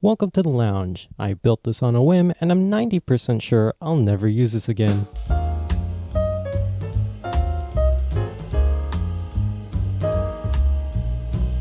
Welcome to the lounge. I built this on a whim and I'm 90% sure I'll never use this again.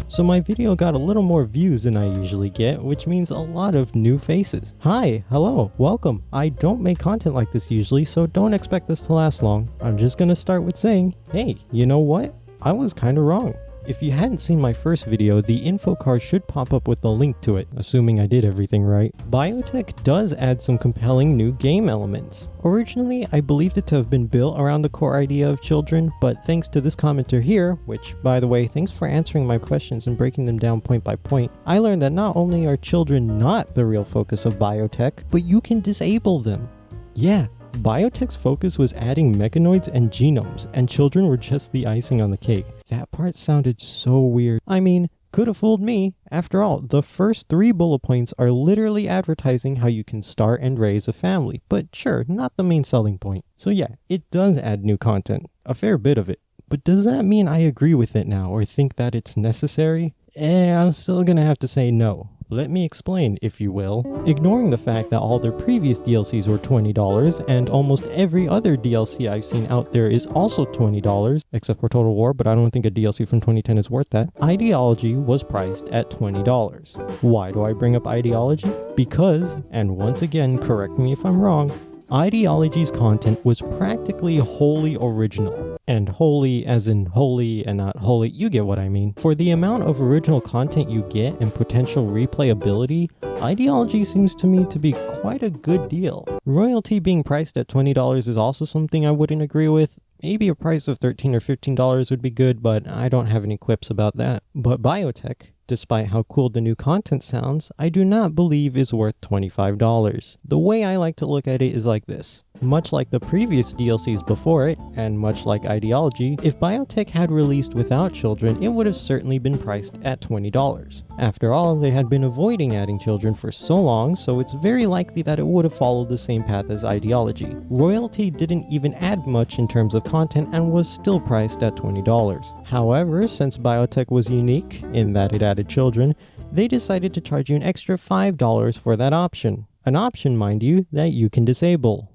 So my video got a little more views than I usually get, which means a lot of new faces. Hi, hello, welcome. I don't make content like this usually, so don't expect this to last long. I'm just gonna start with saying, hey, you know what? I was kinda wrong. If you hadn't seen my first video, the info card should pop up with a link to it, assuming I did everything right. BioTech does add some compelling new game elements. Originally, I believed it to have been built around the core idea of children, but thanks to this commenter here, which, by the way, thanks for answering my questions and breaking them down point by point, I learned that not only are children not the real focus of BioTech, but you can disable them. Yeah. BioTech's focus was adding mechanoids and genomes, and children were just the icing on the cake. That part sounded so weird. I mean, could have fooled me. After all, the first 3 bullet points are literally advertising how you can start and raise a family, but sure, not the main selling point. So yeah, it does add new content, a fair bit of it. But does that mean I agree with it now or think that it's necessary? I'm still gonna have to say no. Let me explain, if you will. Ignoring the fact that all their previous DLCs were $20 and almost every other DLC I've seen out there is also $20, except for Total War, but I don't think a DLC from 2010 is worth that. Ideology was priced at $20. Why do I bring up Ideology? Because, and once again, correct me if I'm wrong, Ideology's content was practically wholly original. And wholly as in holy and not holy, you get what I mean. For the amount of original content you get and potential replayability, Ideology seems to me to be quite a good deal. Royalty being priced at $20 is also something I wouldn't agree with. Maybe a price of $13 or $15 would be good, but I don't have any quips about that. But BioTech, despite how cool the new content sounds, I do not believe is worth $25. The way I like to look at it is like this. Much like the previous DLCs before it, and much like Ideology, if BioTech had released without children, it would have certainly been priced at $20. After all, they had been avoiding adding children for so long, so it's very likely that it would have followed the same path as Ideology. Royalty didn't even add much in terms of content and was still priced at $20. However, since BioTech was unique in that it added children, they decided to charge you an extra $5 for that option. An option, mind you, that you can disable.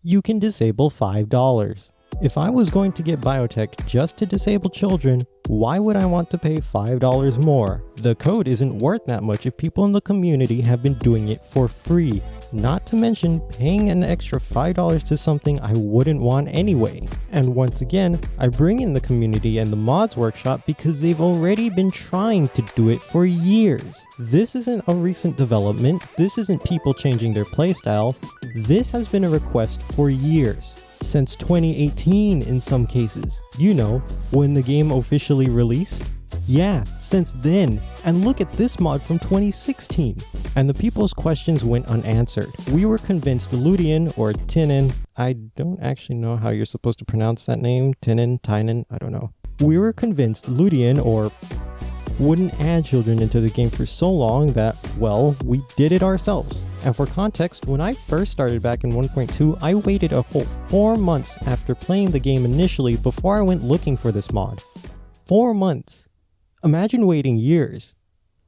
You can disable $5. If I was going to get BioTech just to disable children, why would I want to pay $5 more? The code isn't worth that much if people in the community have been doing it for free, not to mention paying an extra $5 to something I wouldn't want anyway. And once again, I bring in the community and the mods workshop because they've already been trying to do it for years. This isn't a recent development, this isn't people changing their playstyle, this has been a request for years. Since 2018 in some cases. You know, when the game officially released? Yeah, since then. And look at this mod from 2016. And the people's questions went unanswered. We were convinced Ludian or Tinen, I don't actually know how you're supposed to pronounce that name, Tynan, I don't know. We were convinced Ludian or wouldn't add children into the game for so long that, well, we did it ourselves. And for context, when I first started back in 1.2, I waited a whole 4 months after playing the game initially before I went looking for this mod. 4 months. Imagine waiting years.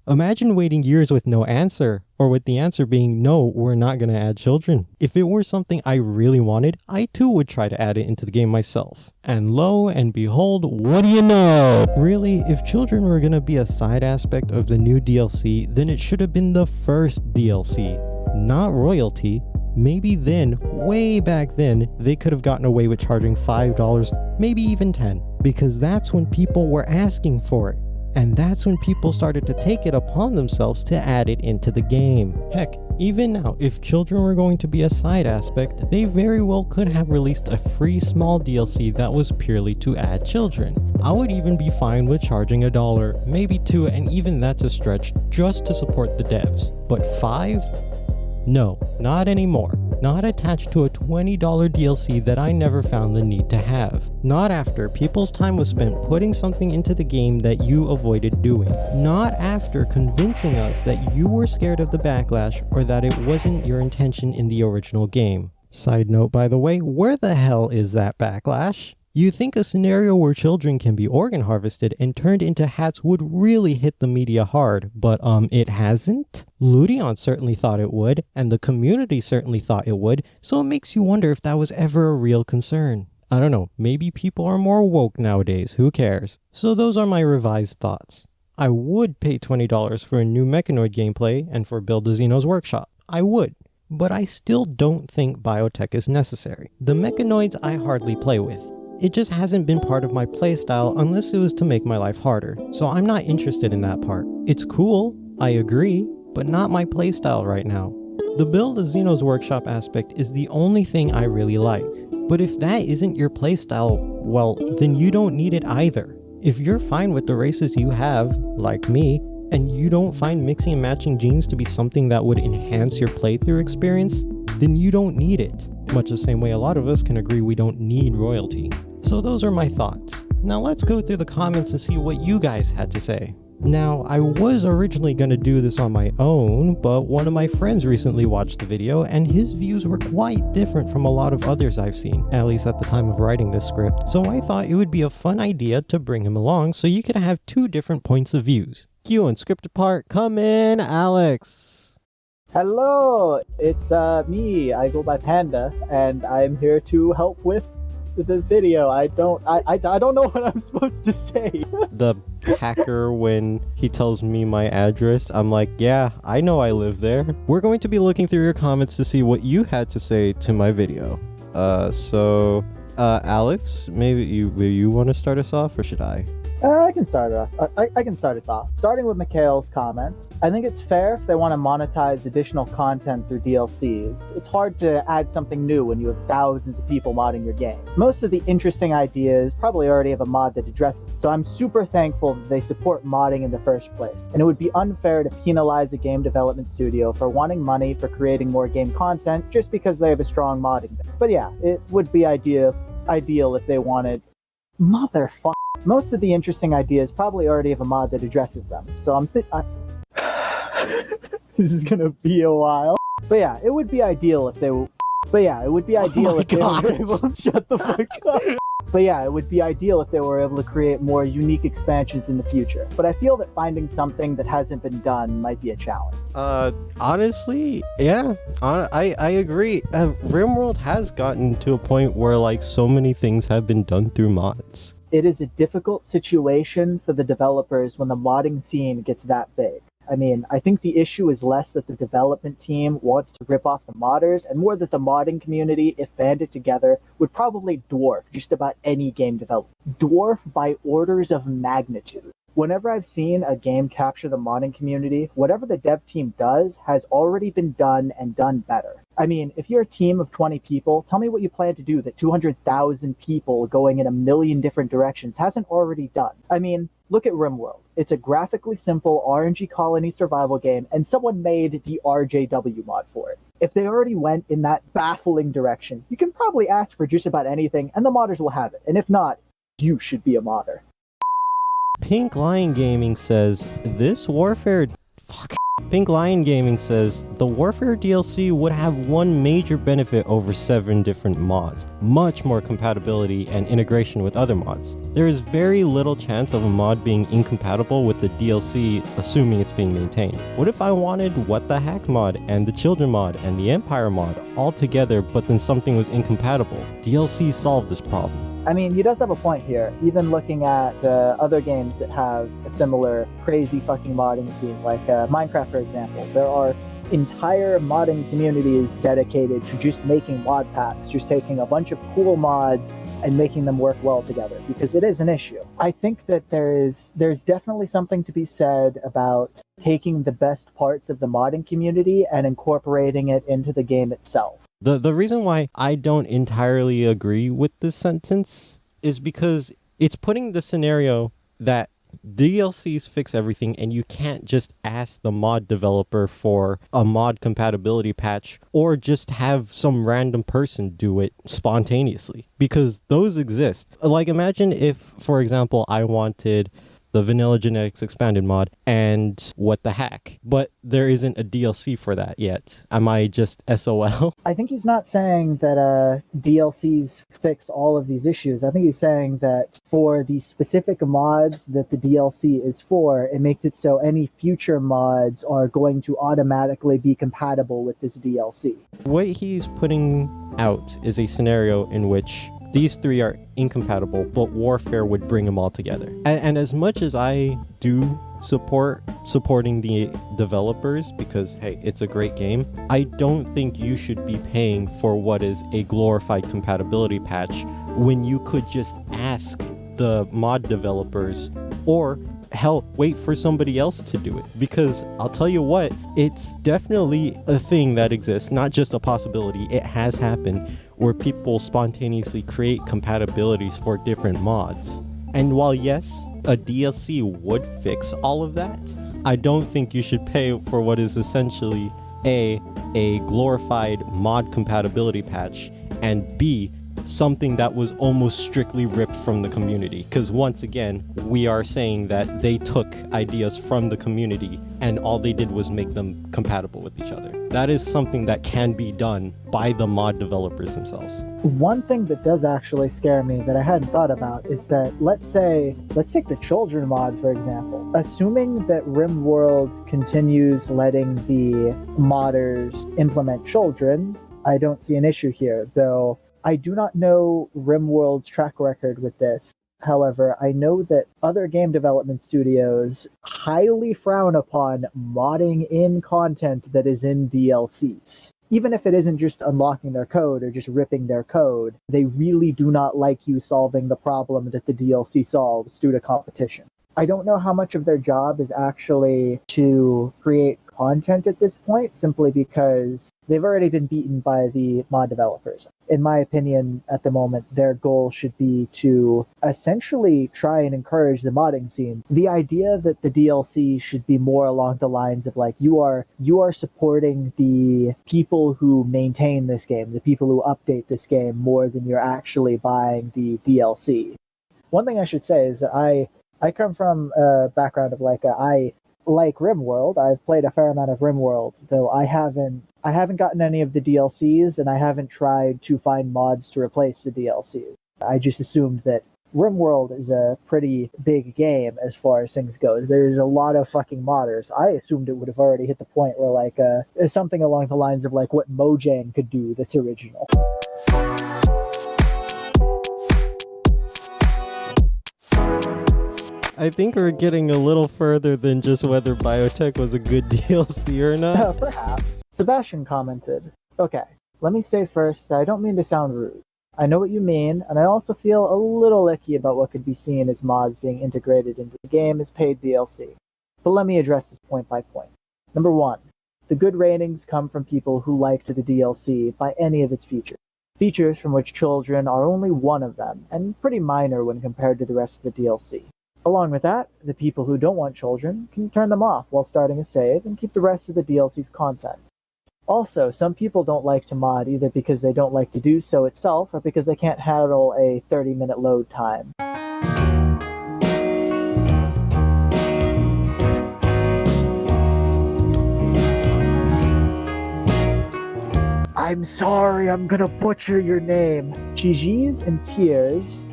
Imagine waiting years with no answer, or with the answer being no, we're not gonna add children. If it were something I really wanted, I too would try to add it into the game myself. And lo and behold, what do you know? Really, if children were gonna be a side aspect of the new DLC, then it should have been the first DLC, not Royalty. Maybe then, way back then, they could have gotten away with charging $5, maybe even $10, because that's when people were asking for it. And that's when people started to take it upon themselves to add it into the game. Heck, even now, if children were going to be a side aspect, they very well could have released a free small DLC that was purely to add children. I would even be fine with charging $1, maybe $2, and even that's a stretch just to support the devs. But $5? No, not anymore. Not attached to a $20 DLC that I never found the need to have. Not after people's time was spent putting something into the game that you avoided doing. Not after convincing us that you were scared of the backlash or that it wasn't your intention in the original game. Side note, by the way, where the hell is that backlash? You think a scenario where children can be organ harvested and turned into hats would really hit the media hard, but it hasn't? Ludion certainly thought it would, and the community certainly thought it would, so it makes you wonder if that was ever a real concern. I don't know, maybe people are more woke nowadays, who cares? So those are my revised thoughts. I would pay $20 for a new Mechanoid gameplay and for Build a Xenos Workshop. I would. But I still don't think biotech is necessary. The Mechanoids I hardly play with. It just hasn't been part of my playstyle unless it was to make my life harder, so I'm not interested in that part. It's cool, I agree, but not my playstyle right now. The Build a Xenos Workshop aspect is the only thing I really like. But if that isn't your playstyle, well, then you don't need it either. If you're fine with the races you have, like me, and you don't find mixing and matching genes to be something that would enhance your playthrough experience, then you don't need it. Much the same way a lot of us can agree we don't need royalty. So those are my thoughts. Now let's go through the comments and see what you guys had to say. Now, I was originally going to do this on my own, but one of my friends recently watched the video and his views were quite different from a lot of others I've seen, at least at the time of writing this script. So I thought it would be a fun idea to bring him along so you could have two different points of views. Cue unscripted part, come in, Alex. Hello, it's me. I go by Panda, and I'm here to help with the video. I don't know what I'm supposed to say. The hacker, when he tells me my address, I'm like, yeah, I know I live there. We're going to be looking through your comments to see what you had to say to my video. Alex, maybe you want to start us off, or should I? I can start us. I can start us off. Starting with Mikhail's comments, I think it's fair if they want to monetize additional content through DLCs. It's hard to add something new when you have thousands of people modding your game. Most of the interesting ideas probably already have a mod that addresses it, so I'm super thankful that they support modding in the first place. And it would be unfair to penalize a game development studio for wanting money for creating more game content just because they have a strong modding. But yeah, it would be ideal if they wanted. Motherfucker. Most of the interesting ideas probably already have a mod that addresses them, so this is gonna be a while. But yeah, it would be ideal if they were. But yeah, it would be ideal if they were able to shut the fuck up. But yeah, it would be ideal if they were able to create more unique expansions in the future. But I feel that finding something that hasn't been done might be a challenge. Honestly, yeah, I agree. RimWorld has gotten to a point where like so many things have been done through mods. It is a difficult situation for the developers when the modding scene gets that big. I mean, I think the issue is less that the development team wants to rip off the modders, and more that the modding community, if banded together, would probably dwarf just about any game development. Dwarf by orders of magnitude. Whenever I've seen a game capture the modding community, whatever the dev team does has already been done and done better. I mean, if you're a team of 20 people, tell me what you plan to do that 200,000 people going in a million different directions hasn't already done. I mean, look at RimWorld. It's a graphically simple RNG colony survival game, and someone made the RJW mod for it. If they already went in that baffling direction, you can probably ask for just about anything, and the modders will have it. And if not, you should be a modder. Pink Lion Gaming says, Pink Lion Gaming says, the Warfare DLC would have one major benefit over 7 different mods. Much more compatibility and integration with other mods. There is very little chance of a mod being incompatible with the DLC, assuming it's being maintained. What if I wanted What the Hack mod, and the Children mod, and the Empire mod, all together, but then something was incompatible? DLC solved this problem. I mean, he does have a point here. Even looking at other games that have a similar crazy fucking modding scene, like Minecraft, for example, there are entire modding communities dedicated to just making mod packs, just taking a bunch of cool mods and making them work well together, because it is an issue. I think that there's definitely something to be said about taking the best parts of the modding community and incorporating it into the game itself. The reason why I don't entirely agree with this sentence is because it's putting the scenario that DLCs fix everything and you can't just ask the mod developer for a mod compatibility patch or just have some random person do it spontaneously, because those exist. Like, imagine if, for example, I wanted the Vanilla Genetics Expanded mod, and What the Hack. But there isn't a DLC for that yet. Am I just SOL? I think he's not saying that DLCs fix all of these issues. I think he's saying that for the specific mods that the DLC is for, it makes it so any future mods are going to automatically be compatible with this DLC. What he's putting out is a scenario in which these three are incompatible, but Warfare would bring them all together. And as much as I do supporting the developers, because hey, it's a great game, I don't think you should be paying for what is a glorified compatibility patch when you could just ask the mod developers, or hell, wait for somebody else to do it. Because I'll tell you what, it's definitely a thing that exists, not just a possibility. It has happened where people spontaneously create compatibilities for different mods. And while yes, a DLC would fix all of that, I don't think you should pay for what is essentially A, glorified mod compatibility patch, and B, something that was almost strictly ripped from the community. Because once again, we are saying that they took ideas from the community and all they did was make them compatible with each other. That is something that can be done by the mod developers themselves. One thing that does actually scare me that I hadn't thought about is that, let's take the children mod, for example. Assuming that RimWorld continues letting the modders implement children, I don't see an issue here, though I do not know RimWorld's track record with this. However, I know that other game development studios highly frown upon modding in content that is in DLCs. Even if it isn't just unlocking their code or just ripping their code, they really do not like you solving the problem that the DLC solves due to competition. I don't know how much of their job is actually to create content at this point, simply because they've already been beaten by the mod developers. In my opinion, at the moment, their goal should be to essentially try and encourage the modding scene. The idea that the DLC should be more along the lines of like, you are supporting the people who maintain this game, the people who update this game, more than you're actually buying the DLC. One thing I should say is that I come from a background of I like RimWorld. I've played a fair amount of RimWorld, though I haven't gotten any of the DLCs, and I haven't tried to find mods to replace the DLCs. I just assumed that RimWorld is a pretty big game as far as things go. There's a lot of fucking modders. I assumed it would have already hit the point where something along the lines of like what Mojang could do that's original. I think we're getting a little further than just whether Biotech was a good DLC or not. Perhaps. Sebastian commented, "Okay, let me say first that I don't mean to sound rude. I know what you mean, and I also feel a little icky about what could be seen as mods being integrated into the game as paid DLC. But let me address this point by point. Number one, the good ratings come from people who liked the DLC by any of its features. Features from which children are only one of them, and pretty minor when compared to the rest of the DLC. Along with that, the people who don't want children can turn them off while starting a save and keep the rest of the DLC's content. Also, some people don't like to mod either because they don't like to do so itself or because they can't handle a 30-minute load time. I'm sorry, I'm gonna butcher your name. Cheese and Tears.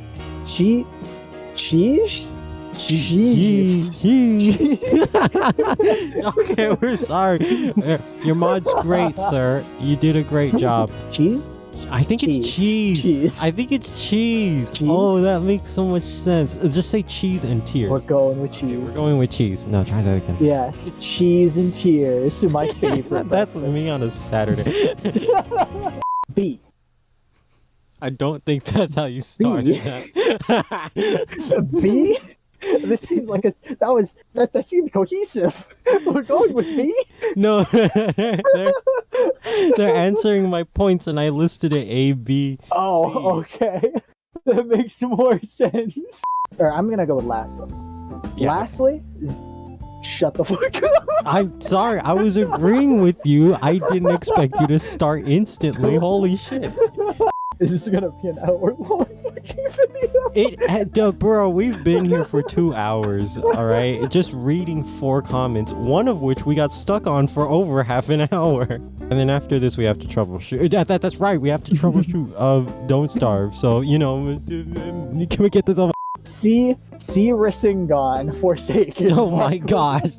Cheese? Jeez. Okay, we're sorry. Your mod's great, sir. You did a great job. Cheese? I think it's cheese. I think it's cheese. Oh, that makes so much sense. Just say cheese and tears. We're going with cheese. We're going with cheese. No, try that again. Yes, cheese and tears. My favorite. That's me on a Saturday. B. I don't think that's how you started that. B? This seems like that seemed cohesive. We're going with B? No, they're answering my points, and I listed it A, B. Oh, C. okay. That makes more sense. All right, I'm gonna go with lastly. Yeah. Lastly, shut the fuck up. I'm sorry, I was agreeing with you. I didn't expect you to start instantly. Holy shit. This is gonna be an hour long. fucking video. Bro, we've been here for 2 hours, all right? Just reading 4 comments, one of which we got stuck on for over half an hour. And then after this, we have to troubleshoot. That's right, we have to troubleshoot. Don't Starve. So, you know, can we get this over? See Rasengan Forsaken. Oh my gosh.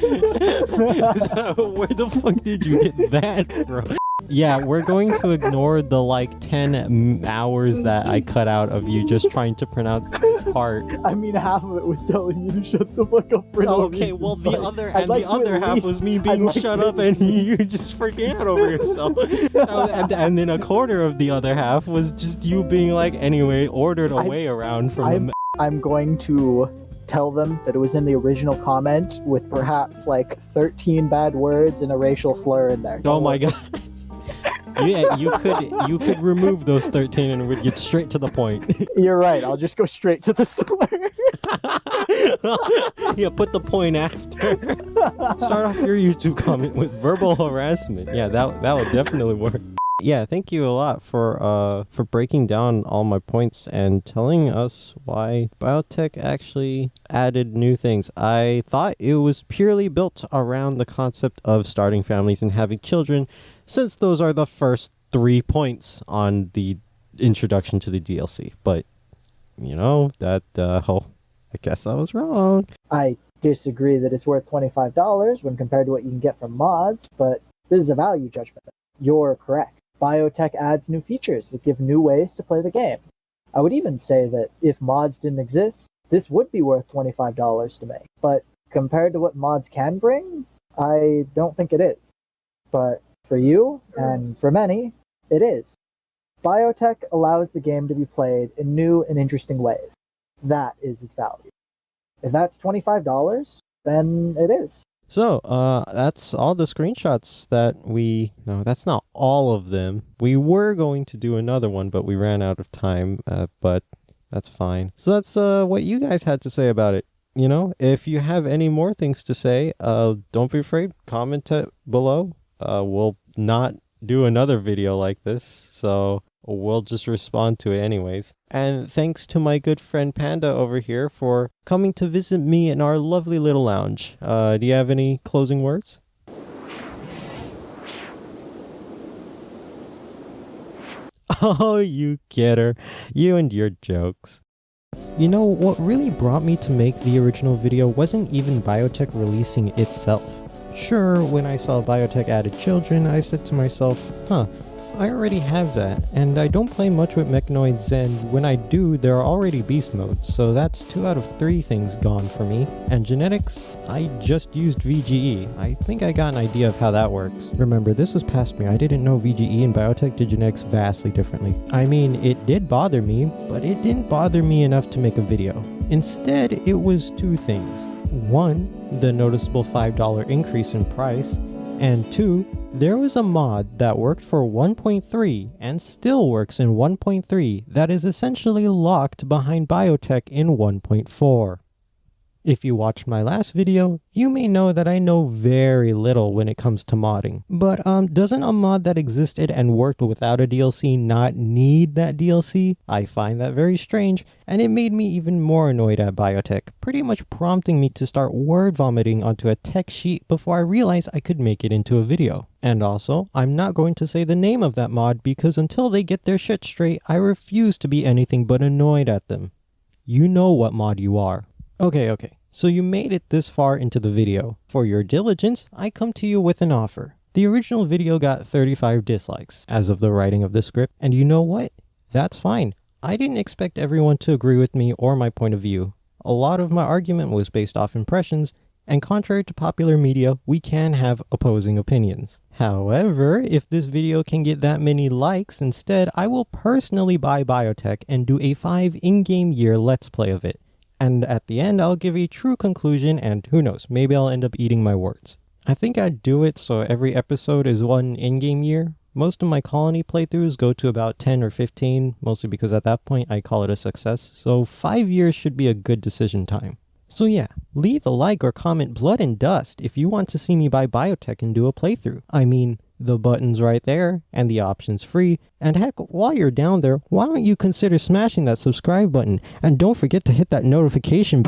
Where the fuck did you get that from? Yeah, we're going to ignore the like 10 hours that I cut out of you just trying to pronounce this part. I mean, half of it was telling you to shut the fuck up for no okay, reason. well, So the other half least- was me being I'd like shut to up and you just freaking out over yourself. And then a quarter of the other half was just you being like, anyway, ordered a way around from I'm going to tell them that it was in the original comment with perhaps like 13 bad words and a racial slur in there. Oh my god. Yeah, you could remove those 13 and we'd get straight to the point. You're right. I'll just go straight to the slur. Yeah, put the point after. Start off your YouTube comment with verbal harassment. Yeah, that would definitely work. Yeah, thank you a lot for breaking down all my points and telling us why biotech actually added new things. I thought it was purely built around the concept of starting families and having children, since those are the first 3 points on the introduction to the DLC. But, you know, I guess I was wrong. I disagree that it's worth $25 when compared to what you can get from mods, but this is a value judgment. You're correct. Biotech adds new features that give new ways to play the game. I would even say that if mods didn't exist, this would be worth $25 to me. But compared to what mods can bring, I don't think it is. But for you, and for many, it is. Biotech allows the game to be played in new and interesting ways. That is its value. If that's $25, then it is. So, that's all the screenshots that no, that's not all of them. We were going to do another one, but we ran out of time, but that's fine. So that's, what you guys had to say about it. You know, if you have any more things to say, don't be afraid, comment it below. We'll not do another video like this, so we'll just respond to it anyways. And thanks to my good friend Panda over here for coming to visit me in our lovely little lounge. Do you have any closing words? Oh, you kidder. You and your jokes. You know, what really brought me to make the original video wasn't even biotech releasing itself. Sure, when I saw biotech added children, I said to myself, I already have that, and I don't play much with mechanoids, and when I do, there are already beast modes, so that's 2 out of 3 things gone for me. And genetics, I just used VGE. I think I got an idea of how that works. Remember, this was past me. I didn't know VGE and biotech did genetics vastly differently. I mean, it did bother me, but it didn't bother me enough to make a video. Instead, it was 2 things. 1, the noticeable $5 increase in price, and 2, there was a mod that worked for 1.3 and still works in 1.3 that is essentially locked behind biotech in 1.4. If you watched my last video, you may know that I know very little when it comes to modding. But doesn't a mod that existed and worked without a DLC not need that DLC? I find that very strange, and it made me even more annoyed at biotech, pretty much prompting me to start word vomiting onto a tech sheet before I realized I could make it into a video. And also, I'm not going to say the name of that mod because until they get their shit straight, I refuse to be anything but annoyed at them. You know what mod you are. Okay, so you made it this far into the video. For your diligence, I come to you with an offer. The original video got 35 dislikes as of the writing of the script, and you know what? That's fine. I didn't expect everyone to agree with me or my point of view. A lot of my argument was based off impressions, and contrary to popular media, we can have opposing opinions. However, if this video can get that many likes instead, I will personally buy biotech and do a 5 in-game year let's play of it. And at the end, I'll give a true conclusion, and who knows, maybe I'll end up eating my words. I think I'd do it so every episode is 1 in-game year. Most of my colony playthroughs go to about 10 or 15, mostly because at that point I call it a success, so 5 years should be a good decision time. So yeah, leave a like or comment blood and dust if you want to see me buy biotech and do a playthrough. I mean, The button's right there, and the option's free. And heck, while you're down there, why don't you consider smashing that subscribe button? And don't forget to hit that notification.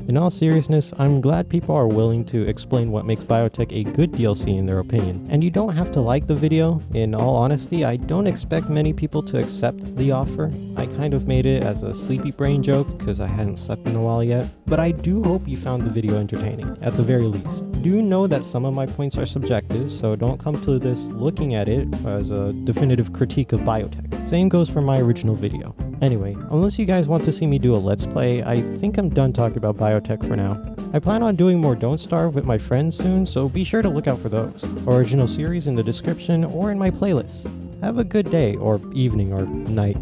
In all seriousness, I'm glad people are willing to explain what makes BioTech a good DLC in their opinion. And you don't have to like the video. In all honesty, I don't expect many people to accept the offer. I kind of made it as a sleepy brain joke because I hadn't slept in a while yet. But I do hope you found the video entertaining, at the very least. Do know that some of my points are subjective, so don't come to this looking at it as a definitive critique of BioTech. Same goes for my original video. Anyway, unless you guys want to see me do a Let's Play, I think I'm done talking about BioTech for now. I plan on doing more Don't Starve with my friends soon, so be sure to look out for those. Original series in the description or in my playlist. Have a good day, or evening, or night.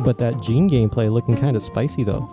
But that Gene gameplay looking kinda spicy though.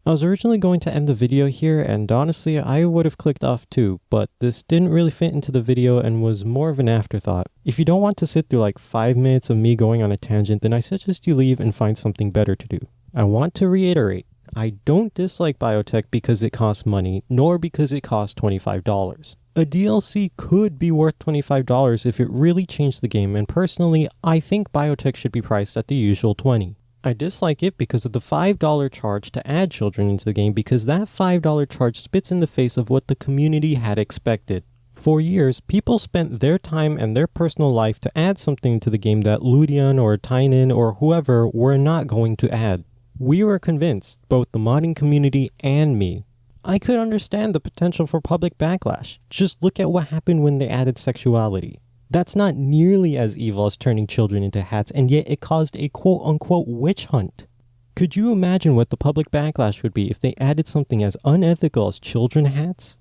I was originally going to end the video here, and honestly I would have clicked off too, but this didn't really fit into the video and was more of an afterthought. If you don't want to sit through like 5 minutes of me going on a tangent, then I suggest you leave and find something better to do. I want to reiterate, I don't dislike BioTech because it costs money, nor because it costs $25. A DLC could be worth $25 if it really changed the game, and personally, I think BioTech should be priced at the usual $20. I dislike it because of the $5 charge to add children into the game, because that $5 charge spits in the face of what the community had expected. For years, people spent their time and their personal life to add something to the game that Ludion or Tynan or whoever were not going to add. We were convinced, both the modding community and me. I could understand the potential for public backlash. Just look at what happened when they added sexuality. That's not nearly as evil as turning children into hats, and yet it caused a quote-unquote witch hunt. Could you imagine what the public backlash would be if they added something as unethical as children hats?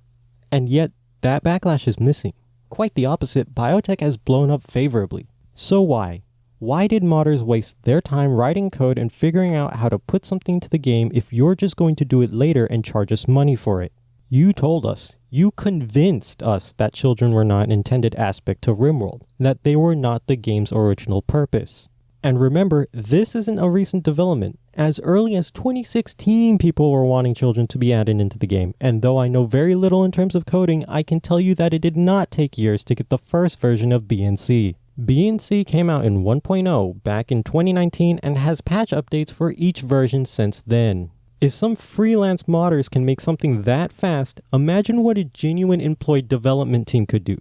And yet, that backlash is missing. Quite the opposite, BioTech has blown up favorably. So why? Why did modders waste their time writing code and figuring out how to put something to the game if you're just going to do it later and charge us money for it? You told us, you convinced us that children were not an intended aspect to RimWorld, that they were not the game's original purpose. And remember, this isn't a recent development. As early as 2016, people were wanting children to be added into the game, and though I know very little in terms of coding, I can tell you that it did not take years to get the first version of BNC. BNC came out in 1.0 back in 2019 and has patch updates for each version since then. If some freelance modders can make something that fast, imagine what a genuine employed development team could do.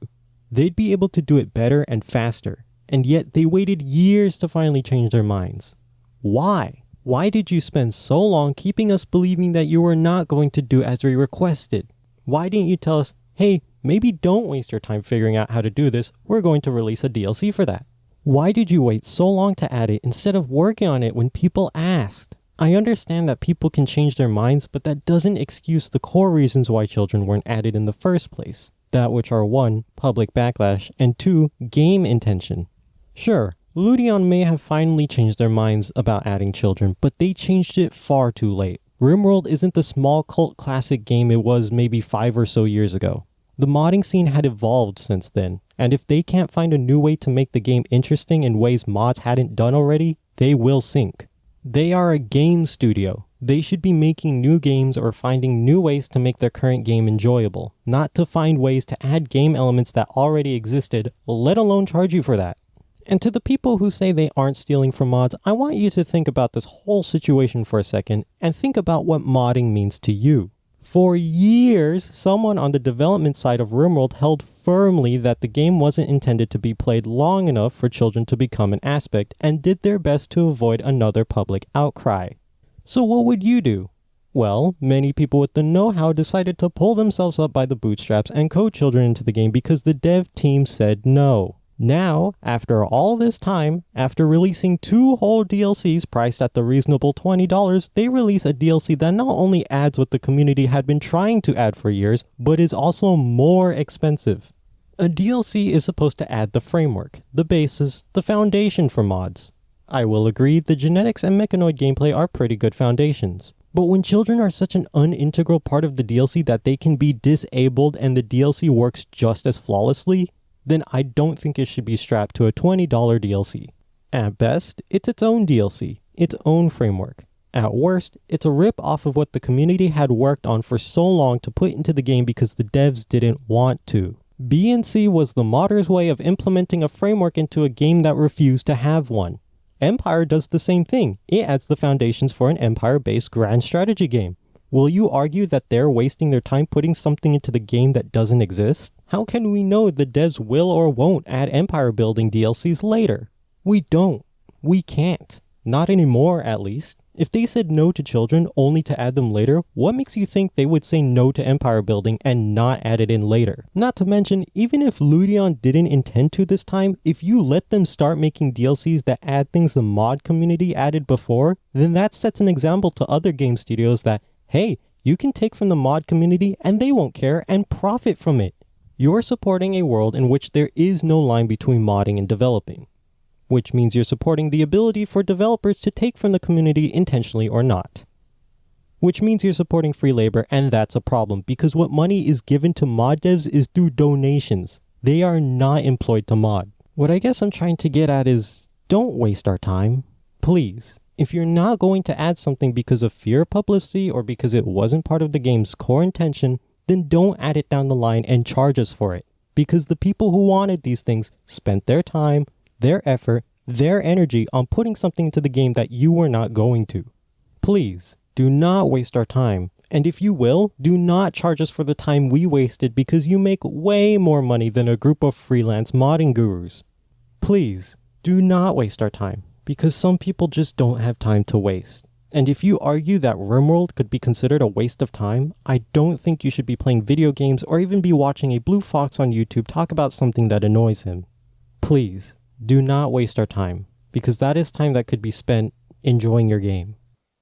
They'd be able to do it better and faster, and yet they waited years to finally change their minds. Why? Why did you spend so long keeping us believing that you were not going to do as we requested? Why didn't you tell us, hey, maybe don't waste your time figuring out how to do this, we're going to release a DLC for that? Why did you wait so long to add it instead of working on it when people asked? I understand that people can change their minds, but that doesn't excuse the core reasons why children weren't added in the first place. That which are 1, public backlash, and 2, game intention. Sure, Ludion may have finally changed their minds about adding children, but they changed it far too late. RimWorld isn't the small cult classic game it was maybe 5 or so years ago. The modding scene had evolved since then, and if they can't find a new way to make the game interesting in ways mods hadn't done already, they will sink. They are a game studio. They should be making new games or finding new ways to make their current game enjoyable, not to find ways to add game elements that already existed, let alone charge you for that. And to the people who say they aren't stealing from mods, I want you to think about this whole situation for a second and think about what modding means to you. For years, someone on the development side of RimWorld held firmly that the game wasn't intended to be played long enough for children to become an aspect, and did their best to avoid another public outcry. So what would you do? Well, many people with the know-how decided to pull themselves up by the bootstraps and code children into the game because the dev team said no. Now, after all this time, after releasing 2 whole DLCs priced at the reasonable $20, they release a DLC that not only adds what the community had been trying to add for years, but is also more expensive. A DLC is supposed to add the framework, the basis, the foundation for mods. I will agree the genetics and mechanoid gameplay are pretty good foundations. But when children are such an unintegral part of the DLC that they can be disabled and the DLC works just as flawlessly, then I don't think it should be strapped to a $20 DLC. At best, it's its own DLC, its own framework. At worst, it's a rip off of what the community had worked on for so long to put into the game because the devs didn't want to. BNC was the modders' way of implementing a framework into a game that refused to have one. Empire does the same thing. It adds the foundations for an Empire-based grand strategy game. Will you argue that they're wasting their time putting something into the game that doesn't exist? How can we know the devs will or won't add Empire building DLCs later? We don't. We can't. Not anymore, at least. If they said no to children only to add them later, what makes you think they would say no to empire building and not add it in later? Not to mention, even if Ludion didn't intend to this time, if you let them start making DLCs that add things the mod community added before, then that sets an example to other game studios that, hey, you can take from the mod community and they won't care and profit from it. You're supporting a world in which there is no line between modding and developing, which means you're supporting the ability for developers to take from the community intentionally or not. Which means you're supporting free labor, and that's a problem, because what money is given to mod devs is through donations. They are not employed to mod. What I guess I'm trying to get at is, don't waste our time. Please. If you're not going to add something because of fear of publicity or because it wasn't part of the game's core intention, then don't add it down the line and charge us for it. Because the people who wanted these things spent their time, their effort, their energy on putting something into the game that you were not going to. Please, do not waste our time. And if you will, do not charge us for the time we wasted because you make way more money than a group of freelance modding gurus. Please, do not waste our time because some people just don't have time to waste. And if you argue that RimWorld could be considered a waste of time, I don't think you should be playing video games or even be watching a blue fox on YouTube talk about something that annoys him. Please. Do not waste our time, because that is time that could be spent enjoying your game.